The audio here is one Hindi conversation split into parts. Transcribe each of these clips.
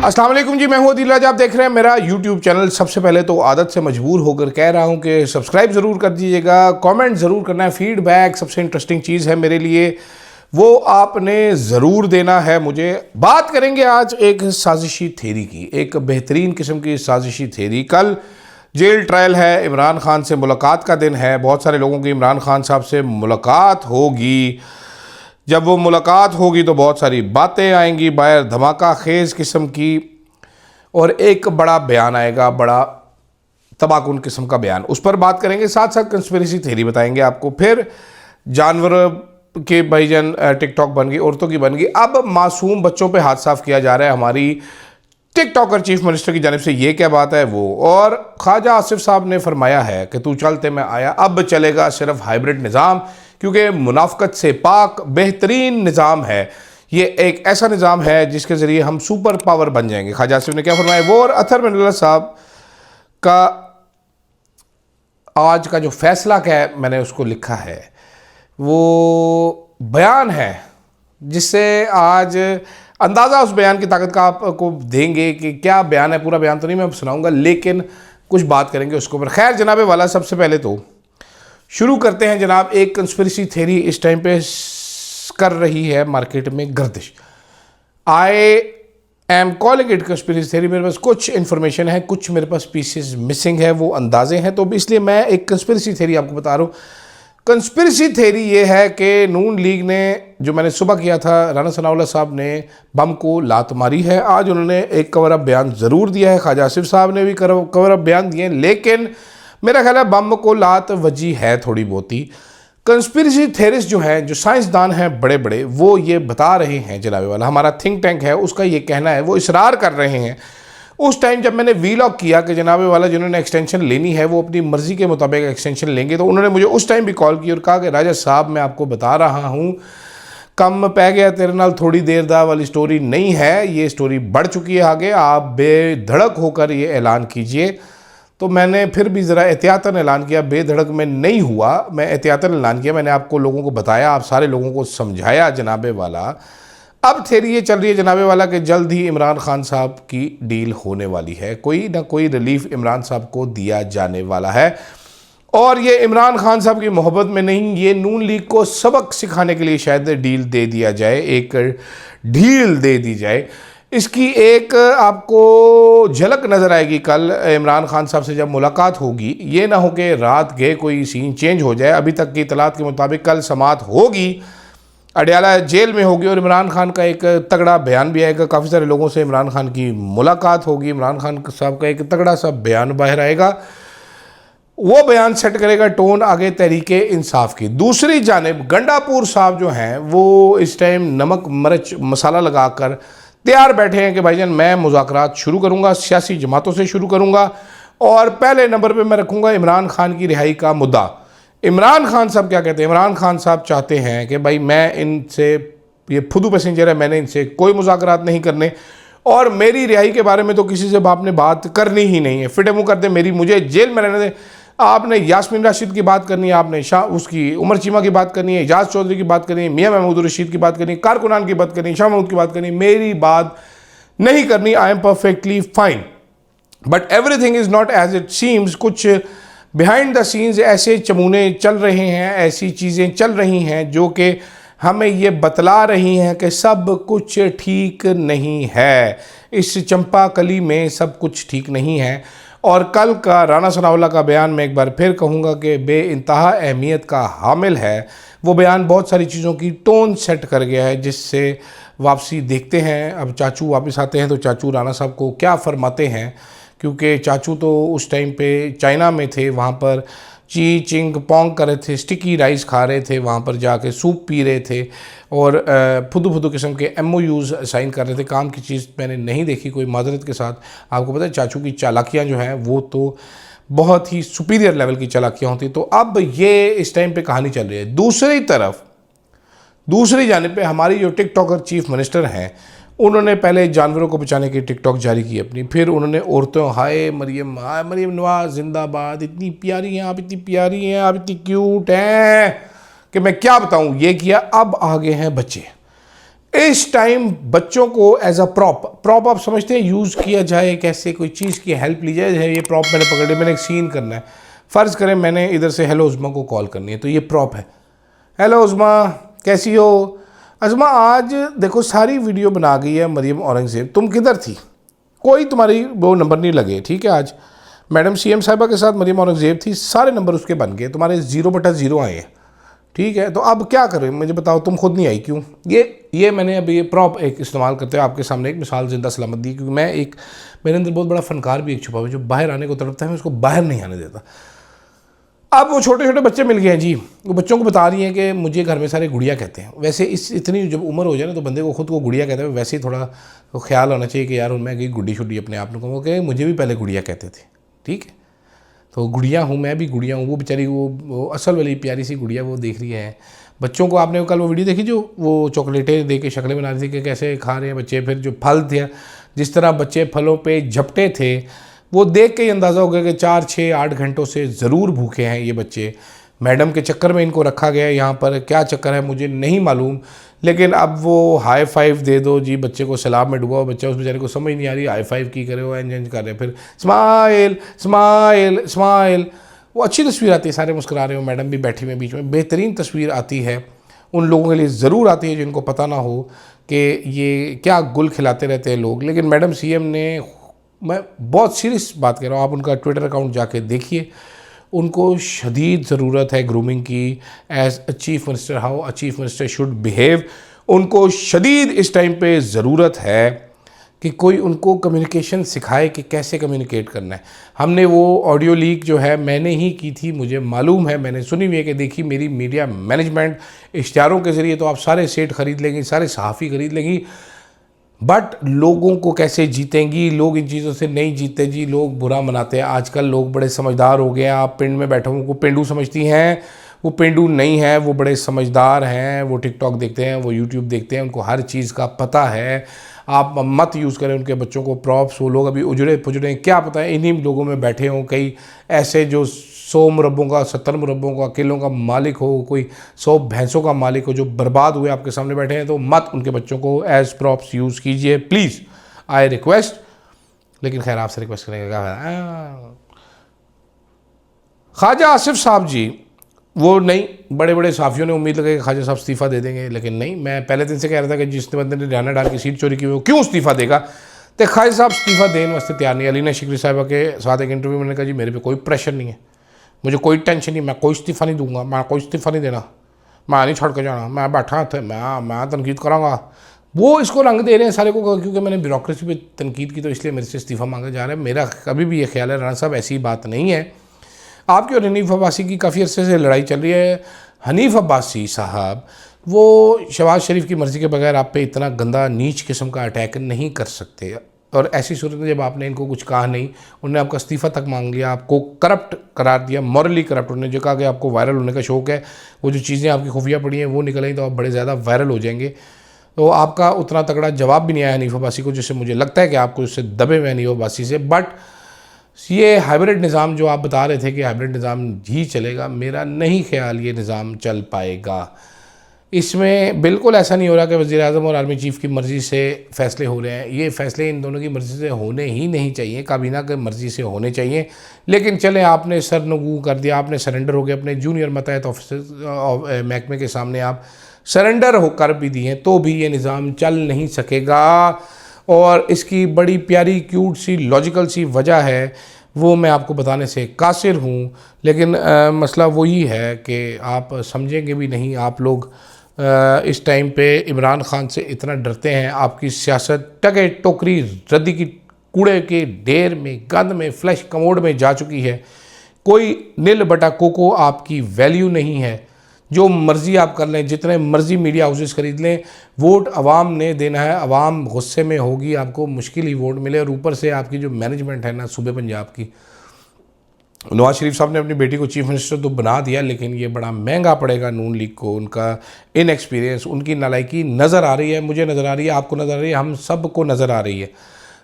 अस्सलाम वालेकुम जी, मैं हूं अदील राजा। आप देख रहे हैं मेरा यूट्यूब चैनल। सबसे पहले तो आदत से मजबूर होकर कह रहा हूं कि सब्सक्राइब ज़रूर कर दीजिएगा, कमेंट ज़रूर करना है। फीडबैक सबसे इंटरेस्टिंग चीज़ है मेरे लिए, वो आपने ज़रूर देना है मुझे। बात करेंगे आज एक साजिशी थेरी की, एक बेहतरीन किस्म की साजिशी थेरी। कल जेल ट्रायल है, इमरान खान से मुलाकात का दिन है। बहुत सारे लोगों की इमरान खान साहब से मुलाकात होगी। जब वो मुलाकात होगी तो बहुत सारी बातें आएंगी बाहर, धमाका खेज किस्म की, और एक बड़ा बयान आएगा, बड़ा तबाहकुन किस्म का बयान। उस पर बात करेंगे, साथ साथ कंस्पिरेसी थ्योरी बताएंगे आपको। फिर जानवर के भाईजान टिकटॉक बन गई, औरतों की बन गई। अब मासूम बच्चों पे हाथ साफ किया जा रहा है हमारी टिकटॉकर चीफ मिनिस्टर की जानिब से। ये क्या बात है वो। और ख्वाजा आसिफ साहब ने फरमाया है कि तू चलते मैं आया, अब चलेगा सिर्फ हाइब्रिड निज़ाम, क्योंकि मुनाफकत से पाक बेहतरीन निज़ाम है। ये एक ऐसा निज़ाम है जिसके ज़रिए हम सुपर पावर बन जाएंगे। ख्वाजा आसिफ ने क्या फरमाया वो, और अतर मिनल्ला साहब का आज का जो फैसला क्या है, मैंने उसको लिखा है, वो बयान है जिससे आज अंदाज़ा उस बयान की ताकत का आपको देंगे कि क्या बयान है। पूरा बयान तो नहीं मैं सुनाऊंगा, लेकिन कुछ बात करेंगे उसके ऊपर। खैर जनाब वाला, सबसे पहले तो शुरू करते हैं जनाब। एक कंस्पिरेसी थ्योरी इस टाइम पे कर रही है मार्केट में गर्दिश। I am calling it conspiracy theory. मेरे पास कुछ इन्फॉर्मेशन है, कुछ मेरे पास पीसेस मिसिंग है, वो अंदाजे हैं, तो इसलिए मैं एक कंस्पिरेसी थ्योरी आपको बता रहा हूँ। कंस्पिरेसी थ्योरी ये है कि नून लीग ने, जो मैंने सुबह किया था, राना सनाउल्लाह साहब ने बम को लात मारी है। आज उन्होंने एक कवर अप बयान ज़रूर दिया है, ख्वाजा आसिफ साहब ने भी कवर अप बयान दिए, लेकिन मेरा ख्याल है बम को लात वजी है थोड़ी बहुत ही। कंस्पिरेसी थेरिस्ट जो हैं, जो साइंसदान हैं बड़े बड़े, वो ये बता रहे हैं जनाबे वाला, हमारा थिंक टैंक है उसका ये कहना है, वो इसरार कर रहे हैं। उस टाइम जब मैंने वीलॉग किया कि जनाबे वाला जिन्होंने एक्सटेंशन लेनी है वो अपनी मर्ज़ी के मुताबिक एक्सटेंशन लेंगे, तो उन्होंने मुझे उस टाइम भी कॉल की और कहा कि राजा साहब मैं आपको बता रहा हूँ, कम पै गया तेरे नाल थोड़ी देर दा वाली स्टोरी नहीं है, ये स्टोरी बढ़ चुकी है आगे, आप बेधड़क होकर ये ऐलान कीजिए। तो मैंने फिर भी ज़रा एहतियातन ऐलान किया, बेधड़क में नहीं हुआ, मैं एहतियातन ऐलान किया। मैंने आपको लोगों को बताया, आप सारे लोगों को समझाया जनाबे वाला। अब थ्योरी ये चल रही है जनाबे वाला कि जल्द ही इमरान खान साहब की डील होने वाली है, कोई ना कोई रिलीफ इमरान साहब को दिया जाने वाला है। और ये इमरान खान साहब की मोहब्बत में नहीं, ये नून लीग को सबक सिखाने के लिए शायद डील दे दिया जाए, एक ढील दे दी जाए। इसकी एक आपको झलक नज़र आएगी कल इमरान खान साहब से जब मुलाकात होगी। ये ना हो कि रात गए कोई सीन चेंज हो जाए। अभी तक की इतलात के मुताबिक कल समात होगी, अडयाला जेल में होगी, और इमरान खान का एक तगड़ा बयान भी आएगा। काफ़ी सारे लोगों से इमरान खान की मुलाकात होगी, इमरान खान साहब का एक तगड़ा सा बयान बाहर आएगा, वो बयान सेट करेगा टोन आगे तहरीके इंसाफ की। दूसरी जानिब गंडापुर साहब जो हैं वो इस टाइम नमक मिर्च मसाला लगाकर तैयार बैठे हैं कि भाईजान मैं मुज़ाकरात शुरू करूँगा, सियासी जमातों से शुरू करूँगा, और पहले नंबर पर मैं रखूँगा इमरान खान की रिहाई का मुद्दा। इमरान खान साहब क्या कहते हैं? इमरान खान साहब चाहते हैं कि भाई मैं इनसे, ये फुदू पैसेंजर है, मैंने इनसे कोई मुज़ाकरात नहीं करने, और मेरी रिहाई के बारे में तो किसी से आपने बात करनी ही नहीं है। फिटे मुँह कर दे, मेरी मुझे जेल में रहने दे। आपने यास्मीन राशिद की बात करनी है, आपने उसकी उमर चीमा की बात करनी है, एजाज चौधरी की बात करनी है, मियाँ महमूद रशीद की बात करनी है, कारकुनान की बात करनी है, शाह महमूद की बात करनी है, मेरी बात नहीं करनी। I am perfectly fine, but everything is not as it seems. कुछ बिहाइंड द सीन्स ऐसे चमूने चल रहे हैं, ऐसी चीज़ें चल रही हैं जो कि हमें ये बतला रही हैं कि सब कुछ ठीक नहीं है, इस चंपा कली में सब कुछ ठीक नहीं है। और कल का राना सनाउल्लाह का बयान मैं एक बार फिर कहूँगा कि बेइंतहा अहमियत का हामिल है। वो बयान बहुत सारी चीज़ों की टोन सेट कर गया है, जिससे वापसी देखते हैं। अब चाचू वापस आते हैं तो चाचू राना साहब को क्या फरमाते हैं, क्योंकि चाचू तो उस टाइम पे चाइना में थे, वहाँ पर ची चिंग पोंग कर रहे थे, स्टिकी राइस खा रहे थे, वहाँ पर जाके सूप पी रहे थे, और फुदू फुदू किस्म के MOUs साइन कर रहे थे। काम की चीज़ मैंने नहीं देखी कोई माजरत के साथ। आपको पता है चाचू की चालाकियाँ जो हैं वो तो बहुत ही सुपीरियर लेवल की चालाकियाँ होती। तो अब ये इस टाइम पे कहानी चल रही है। दूसरी तरफ, दूसरी जानिब पे हमारी जो टिकटॉकर चीफ मिनिस्टर हैं, उन्होंने पहले जानवरों को बचाने की टिकटॉक जारी की अपनी, फिर उन्होंने औरतों, हाय मरियम नवाज जिंदाबाद, इतनी प्यारी हैं आप, इतनी प्यारी हैं आप, इतनी क्यूट हैं कि मैं क्या बताऊं, ये किया। अब आगे हैं बच्चे। इस टाइम बच्चों को एज अ प्रॉप आप समझते हैं यूज़ किया जाए कैसे, कोई चीज़ की हेल्प ली जाए। ये प्रॉप मैंने पकड़े, मैंने एक सीन करना है, फ़र्ज़ करें मैंने इधर से हेलो उज़मा को कॉल करनी है, तो ये प्रॉप है। हेलो उज़मा, कैसी हो? उज़मा आज देखो सारी वीडियो बना गई है मरियम औरंगज़ेब, तुम किधर थी? कोई तुम्हारी वो नंबर नहीं लगे, ठीक है। आज मैडम सीएम साहिबा के साथ मरियम औरंगज़ेब थी, सारे नंबर उसके बन गए, तुम्हारे 0/0 आए हैं, ठीक है। तो अब क्या करें, मुझे बताओ, तुम खुद नहीं आई क्यों? ये मैंने अभी ये प्रॉप एक इस्तेमाल करते हुए आपके सामने एक मिसाल ज़िंदा सलामत दी, क्योंकि मेरे अंदर बहुत बड़ा फ़नकार भी एक छुपा हुआ है जो बाहर आने को तड़पता है, मैं उसको बाहर नहीं आने देता। अब वो छोटे छोटे बच्चे मिल गए हैं जी, वो बच्चों को बता रही हैं कि मुझे घर में सारे गुड़िया कहते हैं। वैसे इतनी जब उम्र हो जाए ना तो बंदे को खुद को गुड़िया कहते हैं, वैसे ही थोड़ा तो ख्याल होना चाहिए कि यार मैं कहीं गुड्डी शुड्डी अपने आप को कि मुझे भी पहले गुड़िया कहते थे, ठीक है। तो गुड़िया हूँ, मैं भी गुड़िया हूँ। वो बेचारी वो असल वाली प्यारी सी गुड़िया वो देख रही है बच्चों को। आपने कल वो वीडियो देखी जो वो चॉकलेटें दे के शक्लें बना रही थी कि कैसे खा रहे हैं बच्चे, फिर जो फल थे जिस तरह बच्चे फलों पे झपटे थे, वो देख के ही अंदाज़ा हो गया कि 4, 6, 8 घंटों से ज़रूर भूखे हैं ये बच्चे। मैडम के चक्कर में इनको रखा गया है यहाँ पर, क्या चक्कर है मुझे नहीं मालूम, लेकिन अब वो हाई फाइव दे दो जी, बच्चे को सैलाब में डूबा, बच्चा उस बेचारे को समझ नहीं आ रही हाई फाइव की करे, वो एंजॉय कर रहे हैं, फिर स्माइल स्माइल स्माइल। वो अच्छी तस्वीर आती है, सारे मुस्कुरा रहे हो, मैडम भी बैठी हुई बीच में, बेहतरीन तस्वीर आती है। उन लोगों के लिए ज़रूर आती है जिनको पता ना हो कि ये क्या गुल खिलाते रहते हैं लोग। लेकिन मैडम सीएम ने, मैं बहुत सीरियस बात कर रहा हूँ, आप उनका ट्विटर अकाउंट जाके देखिए, उनको शदीद ज़रूरत है ग्रूमिंग की as a chief minister, how a chief minister should behave. उनको शदीद इस टाइम पे ज़रूरत है कि कोई उनको कम्युनिकेशन सिखाए कि कैसे कम्युनिकेट करना है। हमने वो ऑडियो लीक जो है मैंने ही की थी, मुझे मालूम है, मैंने सुनी हुई है कि देखी मेरी मीडिया मैनेजमेंट इश्तिहारों के ज़रिए तो आप सारे सेट ख़रीद लेंगी, सारे सहाफ़ी ख़रीद लेंगी, बट लोगों को कैसे जीतेंगी? लोग इन चीज़ों से नहीं जीतते जी, लोग बुरा मनाते हैं। आजकल लोग बड़े समझदार हो गए हैं, आप पिंड में बैठे को पेंडू समझती हैं, वो पेंडू नहीं है, वो बड़े समझदार हैं, वो टिकटॉक देखते हैं, वो यूट्यूब देखते हैं, उनको हर चीज़ का पता है। आप मत यूज़ करें उनके बच्चों को प्रॉप्स। वो लोग अभी उजड़े पुजड़े, क्या पता है इन्हीं लोगों में बैठे हों, कई ऐसे जो 100 मुरब्बों का, 70 मुरब्बों का, किलों का मालिक हो, कोई 100 भैंसों का मालिक हो, जो बर्बाद हुए आपके सामने बैठे हैं। तो मत उनके बच्चों को एज प्रॉप्स यूज़ कीजिए प्लीज़, आई रिक्वेस्ट। लेकिन खैर आपसे रिक्वेस्ट करेंगे क्या, ख्वाजा आसिफ साहब जी वो नहीं, बड़े बड़े साफियों ने उम्मीद लगाई कि ख्वाजा साहब इस्तीफ़ा दे देंगे, लेकिन नहीं। मैं पहले दिन से कह रहा था कि जिस बंदे ने रियाना डाल की सीट चोरी की वो क्यों इस्तीफ़ा देगा, तो ख्वाजा साहब इस्तीफ़ा देने वास्ते तैयार नहीं। अलीना शिकरी साहिबा के साथ एक इंटरव्यू में मैंने कहा जी मेरे पे कोई प्रेशर नहीं है, मुझे कोई टेंशन नहीं, मैं कोई इस्तीफ़ा नहीं दूंगा, मैं कोई इस्तीफ़ा नहीं देना, मैं नहीं छोड़ के जाना, मैं बैठा थे, मैं तनकीद कराँगा। वो इसको रंग दे रहे हैं सारे को क्योंकि मैंने ब्यूरोक्रेसी पे तनकीद की तो इसलिए मेरे से इस्तीफ़ा मांगा जा रहा है। मेरा कभी भी ये ख्याल है राना साहब ऐसी बात नहीं है। आपकी और हनीफ अब्बासी की काफ़ी अरसे से लड़ाई चल रही है। हनीफ अब्बासी साहब वो शहबाज शरीफ की मर्ज़ी के बगैर आप पे इतना गंदा नीच किस्म का अटैक नहीं कर सकते, और ऐसी सूरत में जब आपने इनको कुछ कहा नहीं, उन्होंने आपका इस्तीफ़ा तक मांग लिया, आपको करप्ट करार दिया, मॉरली करप्ट। उन्होंने जो कहा कि आपको वायरल होने का शौक़ है, वो जो चीज़ें आपकी खुफिया पड़ी हैं वो निकल आई तो आप बड़े ज़्यादा वायरल हो जाएंगे। तो आपका उतना तगड़ा जवाब भी नहीं आया हनीफ अब्बासी को, जिससे मुझे लगता है कि आपको उससे दबे हुए हनीफ अब्बासी से। बट ये हाइब्रिड निज़ाम जो आप बता रहे थे कि हाइब्रिड निज़ाम ही चलेगा, मेरा नहीं ख्याल ये निज़ाम चल पाएगा। इसमें बिल्कुल ऐसा नहीं हो रहा कि वज़ीर-ए-आज़म और आर्मी चीफ़ की मर्ज़ी से फ़ैसले हो रहे हैं। ये फ़ैसले इन दोनों की मर्ज़ी से होने ही नहीं चाहिए, काबीना की मर्ज़ी से होने चाहिए। लेकिन चलें, आपने सरनगू कर दिया, आपने सरेंडर हो गया अपने जूनियर मतहत ऑफिसर महकमे के सामने, आप सरेंडर होकर भी दिए तो भी ये निज़ाम चल नहीं सकेगा। और इसकी बड़ी प्यारी क्यूट सी लॉजिकल सी वजह है, वो मैं आपको बताने से कासिर हूँ, लेकिन मसला वही है कि आप समझेंगे भी नहीं। आप लोग इस टाइम पे इमरान खान से इतना डरते हैं, आपकी सियासत टके टोकरी रद्दी की कूड़े के ढेर में, गंद में, फ्लैश कमोड में जा चुकी है। कोई नील बटा कोको आपकी वैल्यू नहीं है। जो मर्ज़ी आप कर लें, जितने मर्ज़ी मीडिया हाउसेस खरीद लें, वोट अवाम ने देना है, अवाम गुस्से में होगी, आपको मुश्किल ही वोट मिले। और ऊपर से आपकी जो मैनेजमेंट है ना सूबे पंजाब की, नवाज शरीफ साहब ने अपनी बेटी को चीफ मिनिस्टर तो बना दिया, लेकिन ये बड़ा महंगा पड़ेगा नून लीग को। उनका इनएक्सपीरियंस, उनकी नालायकी नज़र आ रही है, मुझे नज़र आ रही है, आपको नज़र आ रही है, हम सब को नज़र आ रही है।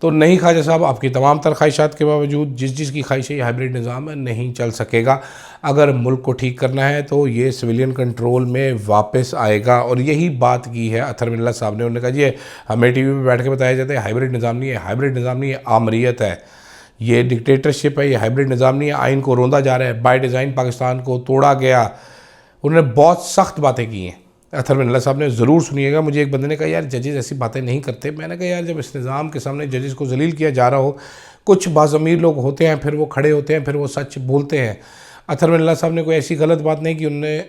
तो नहीं ख्वाजा साहब, आपकी तमाम तर ख्वाहिशात के बावजूद जिस की ख्वाहिश है, ये हाइब्रिड निज़ाम नहीं चल सकेगा। अगर मुल्क को ठीक करना है तो ये सिविलियन कंट्रोल में वापस आएगा। और यही बात की है अतहर मिन्नल्ला साहब ने। उन्होंने कहा जी हमें टीवी पे बैठ के बताया जाता है हाइब्रिड निज़ाम नहीं है, हाइब्रिड निज़ाम नहीं है, आमरीत है, ये डिक्टेटरशिप है, ये हाइब्रिड निज़ाम नहीं है, आइन को रोंदा जा रहा है, बाय डिज़ाइन पाकिस्तान को तोड़ा गया। उन्होंने बहुत सख्त बातें की हैं अतहर मिन्नल्ला साहब ने, ज़रूर सुनिएगा। मुझे एक बंदे ने कहा यार जजेस ऐसी बातें नहीं करते। मैंने कहा यार जब इस निज़ाम के सामने जजेस को जलील किया जा रहा हो, कुछ बाज़मीर लोग होते हैं, फिर वो खड़े होते हैं, फिर वो सच बोलते हैं। अतहर मिन्नल्ला साहब ने कोई ऐसी गलत बात नहीं की, उन्होंने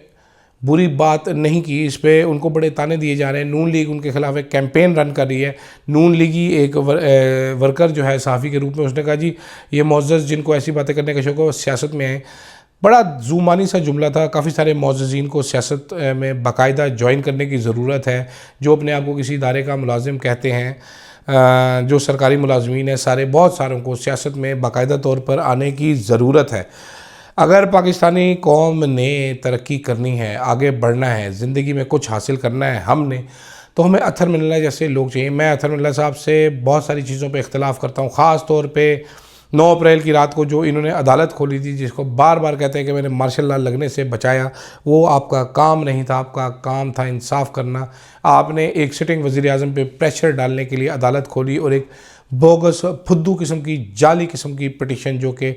बुरी बात नहीं की। इस पर उनको बड़े ताने दिए जा रहे हैं। नून लीग उनके खिलाफ एक कैंपेन रन कर रही है। नून लीगी एक वर्कर जो है सहाफ़ी के रूप में, उसने कहा जी ये मुअज़्ज़ज़ जिनको ऐसी बातें करने का शौक़ है वो सियासत में आए। बड़ा ज़ुमानी सा जुमला था। काफ़ी सारे मुअज़्ज़ज़ीन को सियासत में बाकायदा ज्वाइन करने की ज़रूरत है, जो अपने आप को किसी इदारे का मुलाजिम कहते हैं। जो सरकारी मुलाजमीन है सारे, बहुत सारों को सियासत में बाकायदा तौर पर आने की ज़रूरत है। अगर पाकिस्तानी कौम ने तरक्की करनी है, आगे बढ़ना है, ज़िंदगी में कुछ हासिल करना है हमने, तो हमें अतहर मिन्नल्ला जैसे लोग चाहिए। मैं अतहर मिन्नल्ला साहब से बहुत सारी चीज़ों पे इख्तलाफ करता हूँ, ख़ास तौर पे 9 अप्रैल की रात को जो इन्होंने अदालत खोली थी, जिसको बार बार कहते हैं कि मैंने मार्शल लॉ लगने से बचाया, वो आपका काम नहीं था। आपका काम था इंसाफ करना। आपने एक सिटिंग वज़ीर-ए-आज़म पे प्रेशर डालने के लिए अदालत खोली और एक बोगस फुद्दू किस्म की, जाली किस्म की पिटीशन जो कि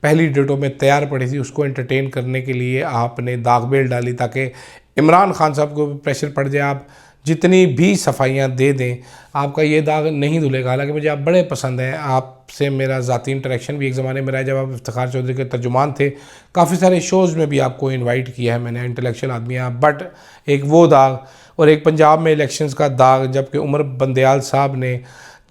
पहली डेटों में तैयार पड़ी थी, उसको एंटरटेन करने के लिए आपने दागबेल डाली ताकि इमरान खान साहब को प्रेशर पड़ जाए, आप जितनी भी सफाइयाँ दे दें आपका ये दाग नहीं धुलेगा। हालांकि मुझे आप बड़े पसंद हैं, आपसे मेरा ज़ाती इंटरेक्शन भी एक ज़माने में रहा जब आप इफ्तिखार चौधरी के तर्जुमान थे। काफ़ी सारे शोज़ में भी आपको इनवाइट किया है मैंने, इंटेलेक्चुअल आदमी हैं आप। बट एक वो दाग और एक पंजाब में इलेक्शंस का दाग, जबकि उमर बंदयाल साहब ने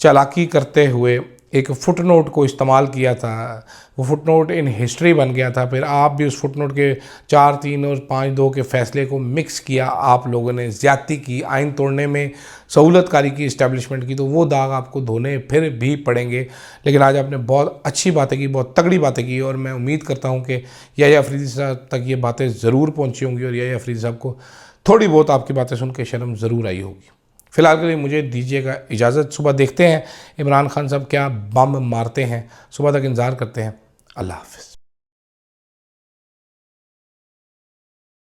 चालाकी करते हुए एक फुटनोट को इस्तेमाल किया था, वो फुटनोट इन हिस्ट्री बन गया था। फिर आप भी उस फुटनोट के 4-3 और 5-2 के फ़ैसले को मिक्स किया, आप लोगों ने ज़्यादती की, आइन तोड़ने में सहूलतकारी की, इस्टेब्लिशमेंट की, तो वो दाग आपको धोने फिर भी पड़ेंगे। लेकिन आज आपने बहुत अच्छी बातें की, बहुत तगड़ी बातें की, और मैं उम्मीद करता हूँ कि याह्या अफरीदी साहब तक ये बातें ज़रूर पहुँची होंगी और याह्या अफरीदी साहब को थोड़ी बहुत आपकी बातें सुन के शर्म ज़रूर आई होगी। फ़िलहाल के लिए मुझे दीजिएगा इजाज़त। सुबह देखते हैं इमरान खान साहब क्या बम मारते हैं, सुबह तक इंतज़ार करते हैं। अल्लाह हाफ़िज़।